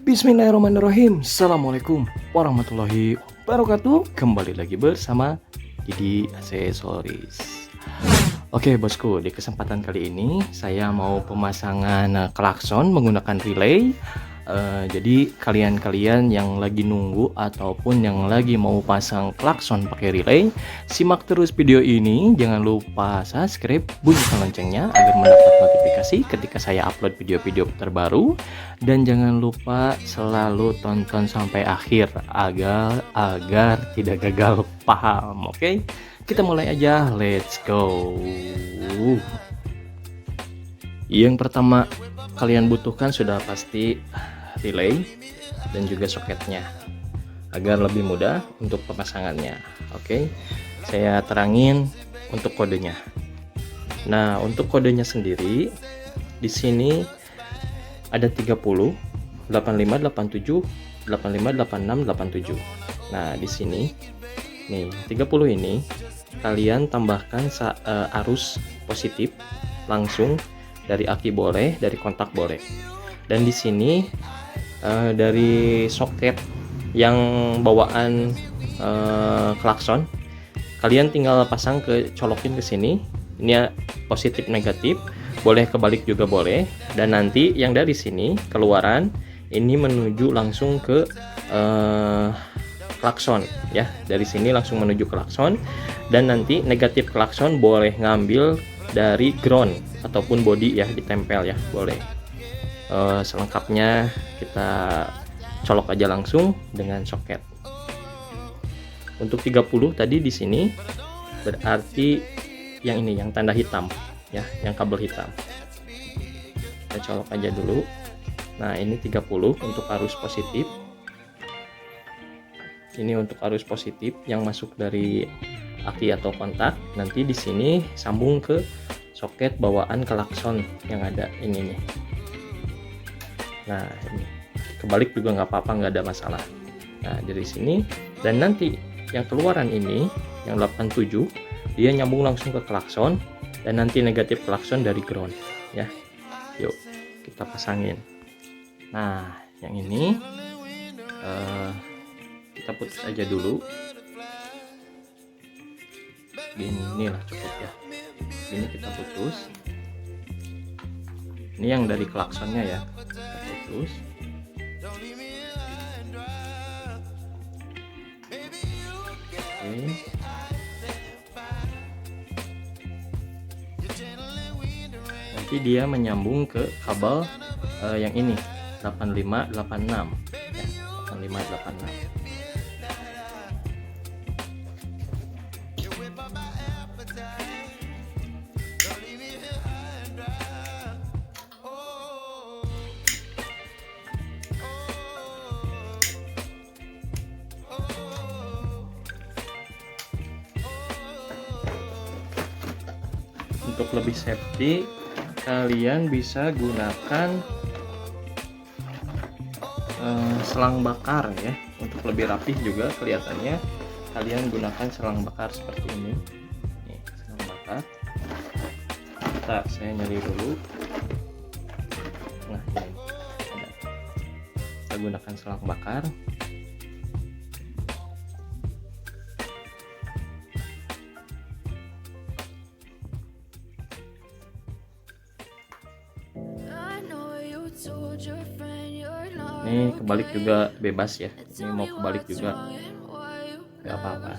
Bismillahirrahmanirrahim. Assalamualaikum warahmatullahi wabarakatuh. Kembali lagi bersama Didi Aksesoris. Oke bosku, di kesempatan kali ini saya mau pemasangan klakson menggunakan relay. Jadi kalian-kalian yang lagi nunggu ataupun yang lagi mau pasang klakson pakai relay, simak terus video ini. Jangan lupa subscribe, bunyikan loncengnya agar mendapat notifikasi ketika saya upload video-video terbaru. Dan jangan lupa selalu tonton sampai akhir agar tidak gagal paham. Oke, kita mulai aja. Let's go. Yang pertama kalian butuhkan sudah pasti relay dan juga soketnya agar lebih mudah untuk pemasangannya. Oke, saya terangin untuk kodenya. Nah, untuk kodenya sendiri di sini ada 30, 85, 87, 85, 86, 87. Nah, di sini nih 30 ini kalian tambahkan arus positif langsung dari aki boleh, dari kontak boleh. Dan di sini dari soket yang bawaan klakson kalian tinggal pasang colokin ke sini. Ini ya, positif negatif, boleh kebalik juga boleh. Dan nanti yang dari sini keluaran ini menuju langsung ke klakson ya. Dari sini langsung menuju klakson. Dan nanti negatif klakson boleh ngambil dari ground ataupun body ya, ditempel ya, boleh. Selengkapnya kita colok aja langsung dengan soket. Untuk 30 tadi di sini berarti yang ini, yang tanda hitam ya, yang kabel hitam. Kita colok aja dulu. Nah, ini 30 untuk arus positif. Ini untuk arus positif yang masuk dari aki atau kontak. Nanti di sini sambung ke soket bawaan klakson yang ada ini nih. Nah, ini kebalik juga nggak apa-apa, nggak ada masalah. Nah, dari sini dan nanti yang keluaran ini yang 87 dia nyambung langsung ke klakson dan nanti negatif klakson dari ground ya. Yuk kita pasangin. Nah, yang ini kita putus aja dulu. Gini lah cukup ya. Ini kita putus. Ini yang dari klaksonnya ya, kita putus. Oke. Nanti dia menyambung ke kabel yang ini 8586 ya, 8586. Untuk lebih safety kalian bisa gunakan selang bakar ya. Untuk lebih rapih juga kelihatannya kalian gunakan selang bakar seperti ini. Nih, selang bakar. Saya nyari dulu. Nah, ini ada. Kita gunakan selang bakar. Ini kebalik juga bebas ya. Ini mau kebalik juga nggak apa-apa.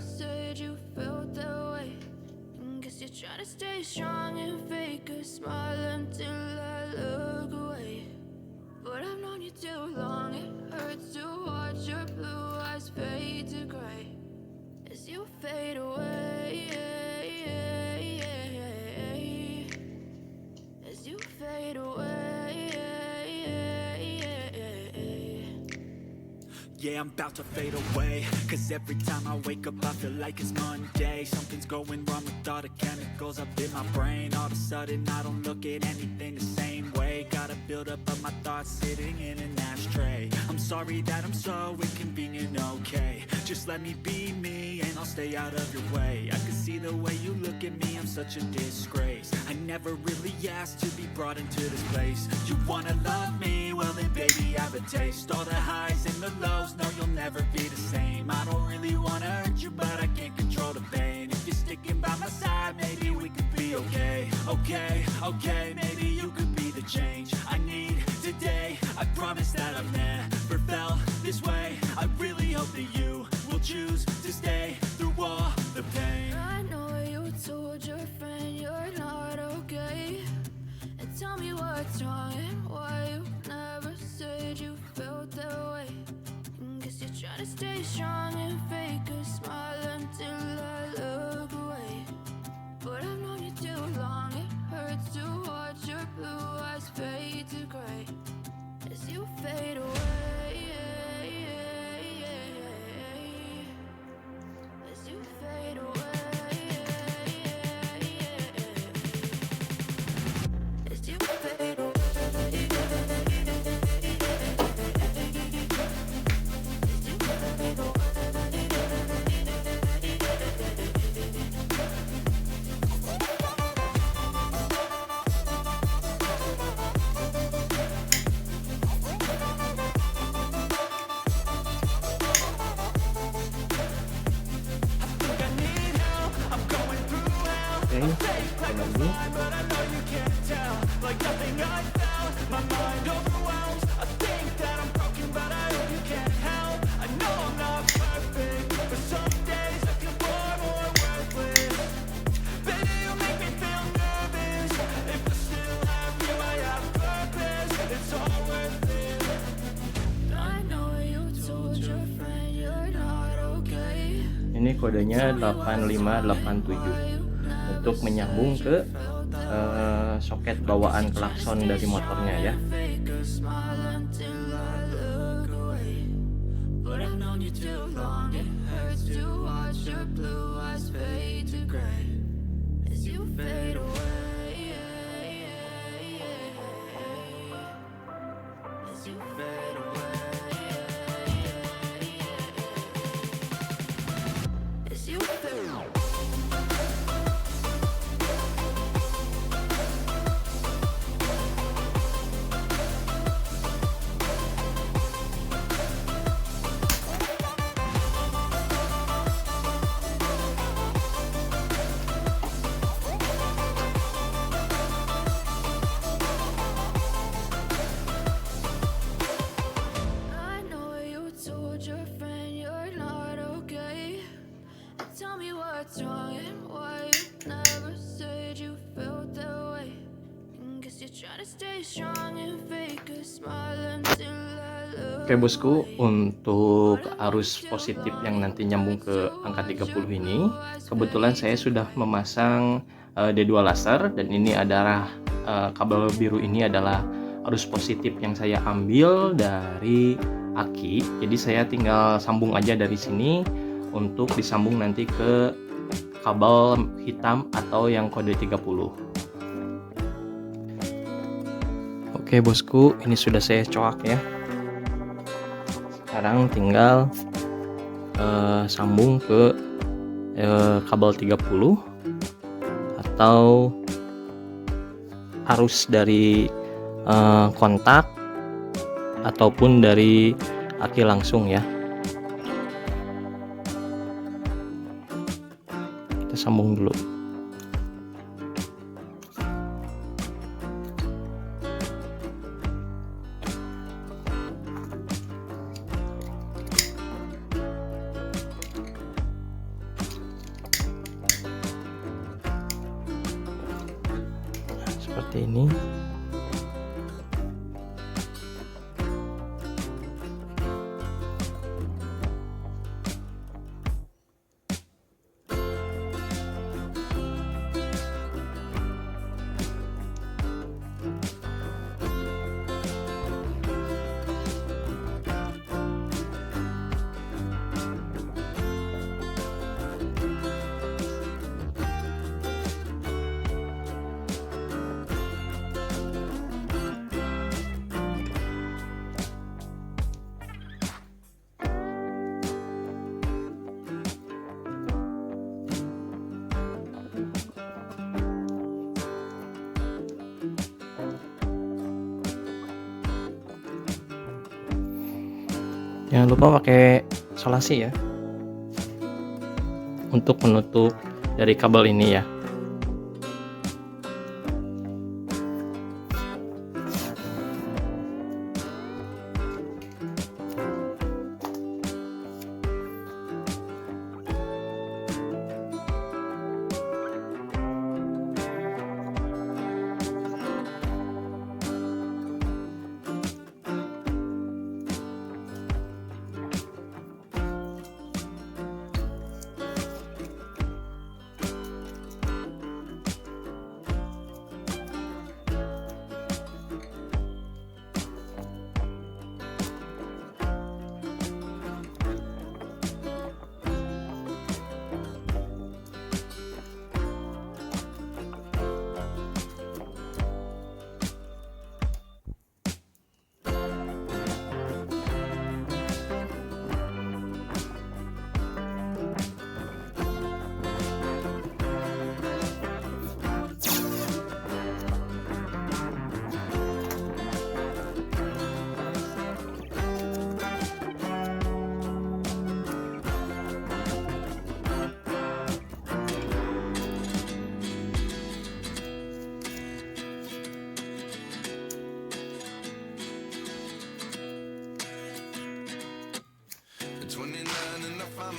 Yeah, I'm about to fade away, cause every time I wake up I feel like it's Monday. Something's going wrong with all the chemicals up in my brain. All of a sudden I don't look at anything the same way. Gotta build up of my thoughts sitting in an ashtray. I'm sorry that I'm so inconvenient, okay? Just let me be me and I'll stay out of your way. I can see the way you look at me, I'm such a disgrace. I never really asked to be brought into this place. You wanna love me? Well then baby, have a taste. All the highs and the lows, no you'll never be the same. I don't really wanna hurt you, but I can't control the pain. If you're sticking by my side, maybe we could be okay. Okay, maybe you could be the change I need today. I promise that I've never felt this way. I really hope that you will choose to stay through all the pain. I know you told your friend you're not okay, and tell me what's wrong and why you never said you felt that way. Guess you're trying to stay strong and fake a smile until I look away. But I've known you too long, it hurts to watch your blue eyes fade to gray as you fade away. As you fade away. As you fade away. Oke, lagi. But I know you can't tell, like nothing I felt. My mind overwhelms. I think that I'm broken, but I hope you can't help. I know I'm not perfect, but some days I feel far more worthless. Baby, you make me feel nervous. If I still have you, I have purpose. It's all worth it. I know you told your friend you're not okay. Ini kodenya 8587 untuk menyambung ke soket bawaan klakson dari motornya ya. Fake a smile until I look away. But I've known you too long, it hurts to watch your blue eyes fade to gray as you fade away. As you fade away. As you fade away. I know you told your friend you're not okay. Tell me what's wrong and why you never said you felt that way. Guess you're trying to stay strong and fake a smile until I look. Oke bosku, untuk arus positif yang nanti nyambung ke angka 30 ini, kebetulan saya sudah memasang D2 laser, dan ini adalah kabel biru ini adalah arus positif yang saya ambil dari aki. Jadi saya tinggal sambung aja dari sini untuk disambung nanti ke kabel hitam atau yang kode 30. Oke bosku, ini sudah saya coak ya. Sekarang tinggal sambung ke kabel 30 atau arus dari kontak ataupun dari aki langsung ya. Kita sambung dulu. Seperti ini. Jangan lupa pakai solasi ya untuk menutup dari kabel ini ya.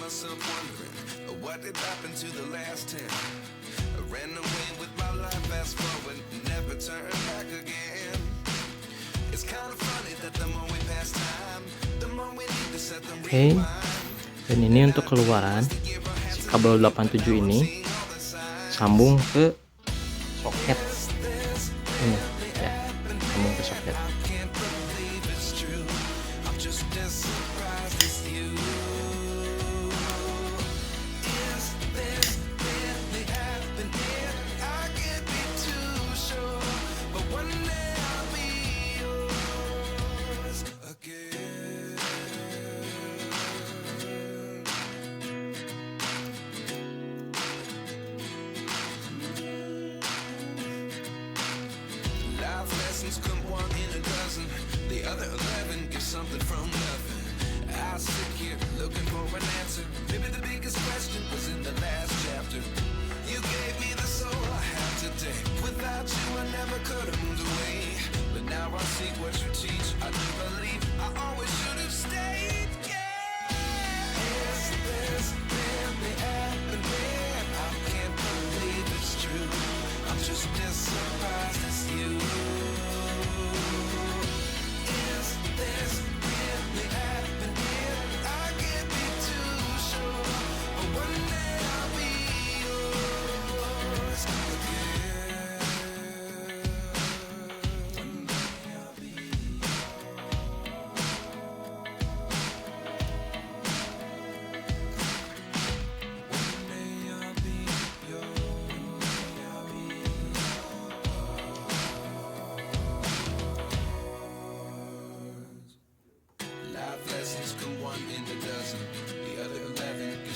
myself wondering what did happen to the last 10. I ran away with my life, fast forward, never turn back again. It's kind of funny that the more we pass time, the more we need to set them Oke, dan ini untuk keluaran si kabel 87 ini sambung ke soket ini ya, sambung ke soket. Come one in a dozen, the other 11 give something from nothing. I sit here looking for an answer. Maybe the biggest question was in the last chapter. You gave me the soul I have today. Without you I never could have moved away. But now I see what you teach. I do believe I always should have stayed. Yeah. Is this really happening? I can't believe it's true. I'm just as surprised as you.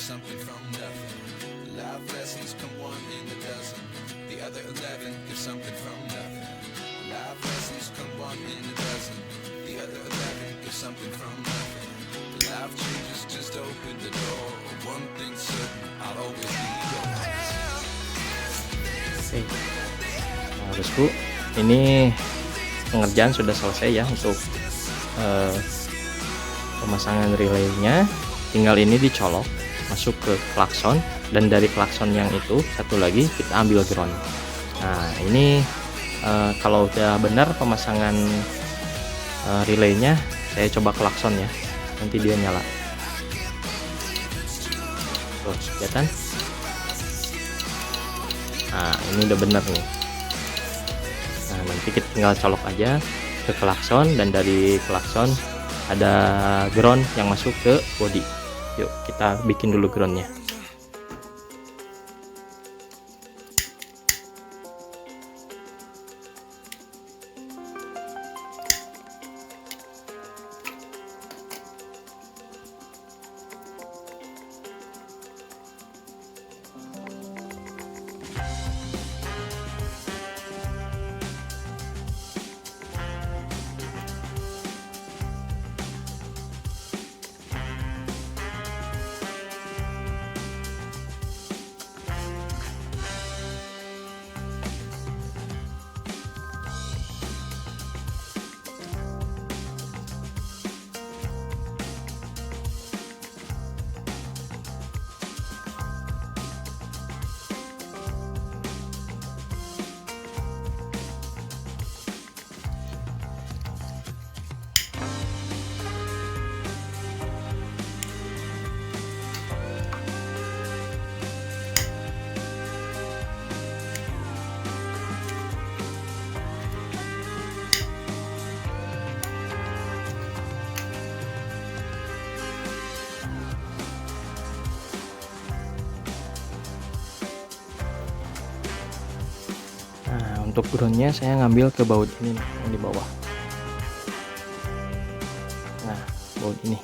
Something from nothing. Life lessons come one in a dozen. The other 11 give something from nothing. Life lessons come one in a dozen. The other 11 give something from nothing. Life changes just open the door. One thing's certain, I'll always be yours. Oke. Nah, bosku, ini pengerjaan sudah selesai ya untuk pemasangan relaynya. Tinggal ini dicolok masuk ke klakson, dan dari klakson yang itu satu lagi kita ambil ground. Nah ini kalau udah benar pemasangan relaynya, saya coba klakson ya, nanti dia nyala. Tuh, kelihatan? Nah ini udah benar nih. Nah nanti kita tinggal colok aja ke klakson, dan dari klakson ada ground yang masuk ke body. Yuk kita bikin dulu groundnya. Untuk groundnya saya ngambil ke baut ini nih, yang di bawah. Nah, baut ini.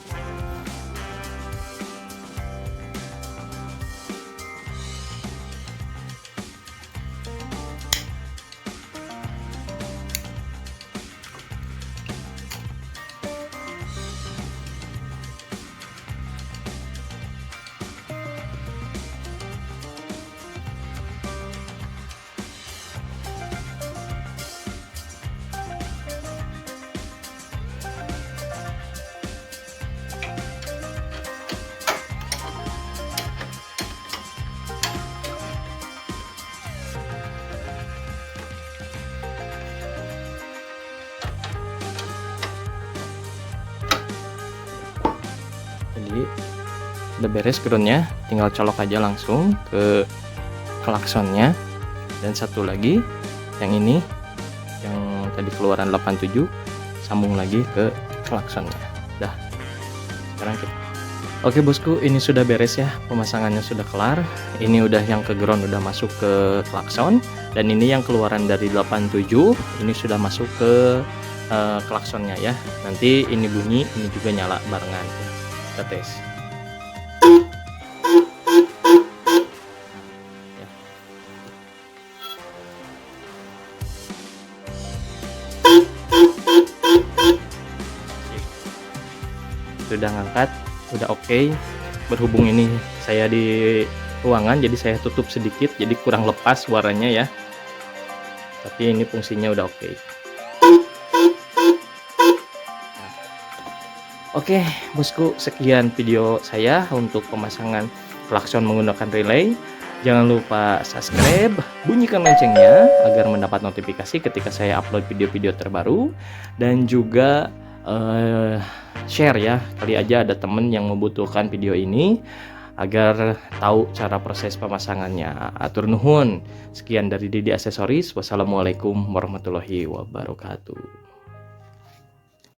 Jadi udah beres groundnya, tinggal colok aja langsung ke klaksonnya. Dan satu lagi yang ini, yang tadi keluaran 87, sambung lagi ke klaksonnya. Dah, sekarang kita oke bosku, ini sudah beres ya, pemasangannya sudah kelar. Ini udah yang ke ground udah masuk ke klakson, dan ini yang keluaran dari 87 ini sudah masuk ke klaksonnya ya. Nanti ini bunyi, ini juga nyala barengan ya. Kita tes. Ya. Sudah ngangkat, udah oke. Berhubung ini saya di ruangan, jadi saya tutup sedikit, jadi kurang lepas suaranya ya. Tapi ini fungsinya udah oke. Oke bosku, sekian video saya untuk pemasangan klakson menggunakan relay. Jangan lupa subscribe, bunyikan loncengnya agar mendapat notifikasi ketika saya upload video-video terbaru. Dan juga share ya, kali aja ada temen yang membutuhkan video ini agar tahu cara proses pemasangannya. Atur nuhun. Sekian dari Didi Aksesoris. Wassalamualaikum warahmatullahi wabarakatuh.